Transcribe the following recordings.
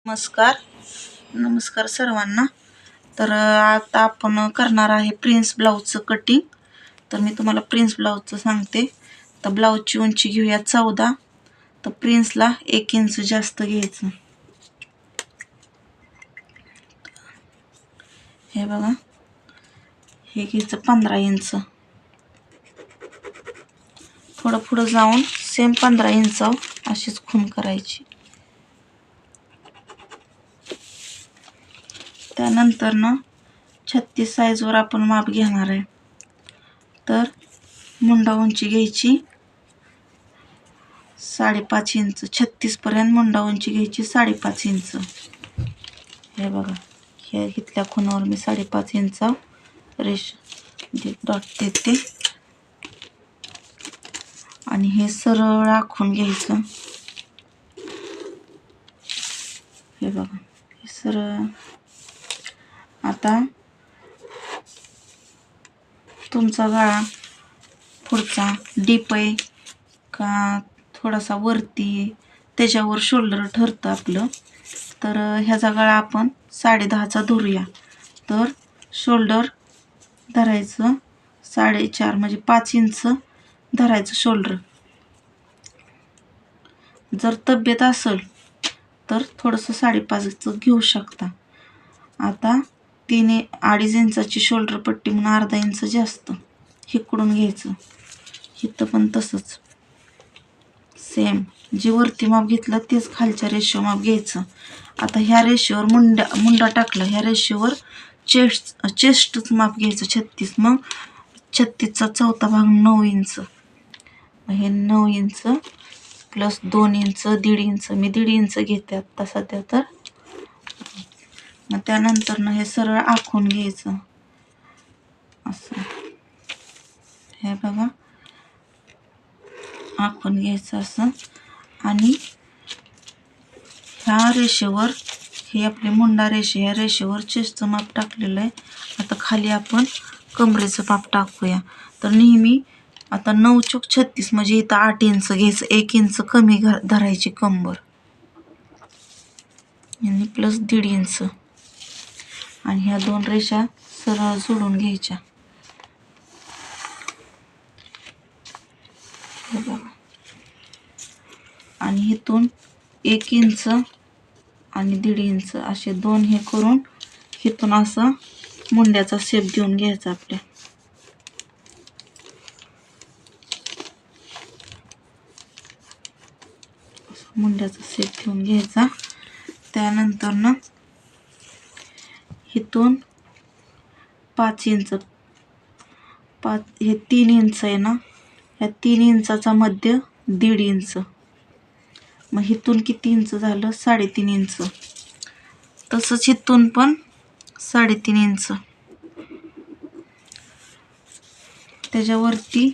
नमस्कार नमस्कार सर्वांना. तर आता आपण करणार आहे प्रिन्स ब्लाऊजचं कटिंग. तर मी तुम्हाला प्रिन्स ब्लाऊजचं सांगते. तर ब्लाऊजची उंची घेऊया 14. तर प्रिन्सला 1 इंच जास्त घ्यायचं. हे बघा, हे घ्यायचं 15 इंच. थोडं पुढं जाऊन सेम 15 इंचावर अशीच खूण करायची. त्यानंतर 36 साईजवर आपण माप घेणार आहे. तर मुंडा उंची घ्यायची 5.5 इंच. 36 पर्यंत मुंडा उंची घ्यायची 5.5 इंच. हे बघा, हे इथल्या खुणावर मी 5.5 इंच रेष डॉट देते आणि हे सरळ आखून घ्यायचं. हे बघा, हे सरळ. आता तुमचा गळा पुढचा डीप आहे का थोडासा वरती आहे त्याच्यावर शोल्डर ठरतं आपलं. तर ह्याचा गळा आपण 10.5चा धरूया. तर शोल्डर धरायचं 4.5 म्हणजे 5 इंच धरायचं शोल्डर. जर तब्येत असेल तर थोडंसं 5.5चं घेऊ शकता. आता 3.5 इंचाची शोल्डर पट्टी म्हणून अर्धा इंच जास्त हिकडून घ्यायचं. इथं पण तसंच सेम जे वरती माप घेतलं तेच खालच्या रेषेवर माप घ्यायचं. आता ह्या रेषेवर मुंडा टाकला, ह्या रेषेवर चेस्टच माप घ्यायचं 36. मग 36चा चौथा भाग 9 इंच. हे 9 इंच प्लस 2 इंच 1.5 इंच. मी 1.5 इंच घेते आत्ता सध्या. तर मग त्यानंतर हे सरळ आखून घ्यायचं असं. हे बघा, आखून घ्यायचं असं. आणि ह्या रेषेवर हे आपले मुंडा रेषे, ह्या रेषेवर चेस्टचं माप टाकलेलं आहे. आता खाली आपण कमरेचं माप टाकूया. तर नेहमी आता 9 चूक 36 म्हणजे इथं 8 इंच घ्यायचं. 1 इंच कमी धरायची कंबर आणि प्लस 1.5 इंच. आणि ह्या 2 रेषा सरळ जोडून घ्यायच्या. आणि इथून 1 इंच आणि 1.5 इंच असे 2 हे करून इथून असं मुंड्याचा शेप देऊन घ्यायचा. आपल्या मुंड्याचा शेप देऊन घ्यायचा. त्यानंतर इथून 5 इंच, हे 3 इंच आहे ना, ह्या 3 इंचाचा मध्य 1.5 इंच. मग इथून किती इंच झालं? 3.5 इंच. तसंच इथून पण 3.5 इंच. त्याच्यावरती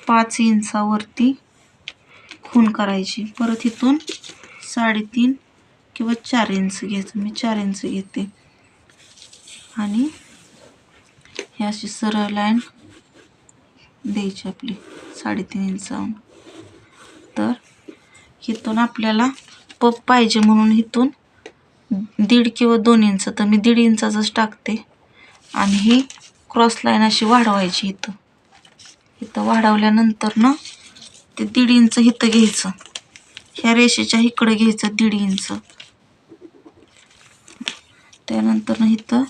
5 इंचावरती खूण करायची. परत इथून 3.5 किंवा 4 इंच घ्यायचं. मी 4 इंच घेते. आणि हे अशी सरळ लाईन द्यायची आपली 3.5 इंचावरून. तर इथून आपल्याला पप पाहिजे म्हणून इथून 1.5 किंवा 2 इंच, तर मी 1.5 इंचाचंच टाकते. आणि ही क्रॉस लाईन अशी वाढवायची. इथं वाढवल्यानंतर ते 1.5 इंच इथं घ्यायचं. ह्या रेषेच्या इकडं घ्यायचं 1.5 इंच. त्यानंतर इथं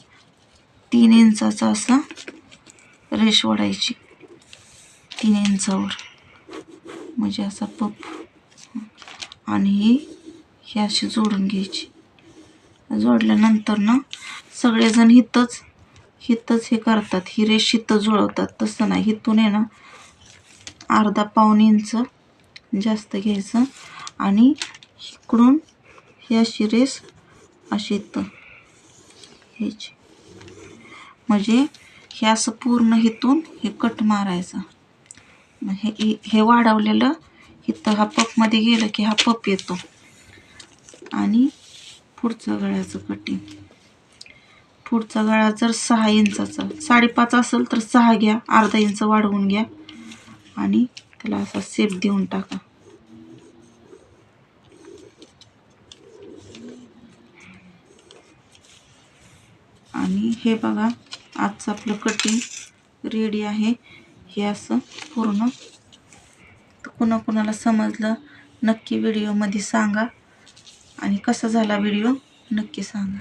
3 इंचाचा असं रेष ओढायची 3 इंचावर म्हणजे असा पप. आणि ही अशी जोडून घ्यायची. जोडल्यानंतर सगळेजण इथंच हे करतात, ही रेष इथं जुळवतात. तसं नाही, इथून आहे ना अर्धा-पाऊण इंच जास्त घ्यायचं आणि इकडून ही अशी रेष अशी इथं घ्यायची. म्हणजे हे असं पूर्ण इथून हे कट मारायचं. हे वाढवलेलं इथं हा पपमध्ये गेलं की हा पप येतो. आणि पुढचं गळ्याचं कटिंग. पुढचा गळा जर 6 इंचाचा 5.5 असेल तर 6 घ्या, अर्धा इंच वाढवून घ्या आणि त्याला असा शेप देऊन टाका. आणि हे बघा आजचं आपलं कटिंग रेडी आहे. हे असं पूर्ण. तर कुणाकुणाला समजलं नक्की व्हिडिओमध्ये सांगा आणि कसा झाला व्हिडिओ नक्की सांगा.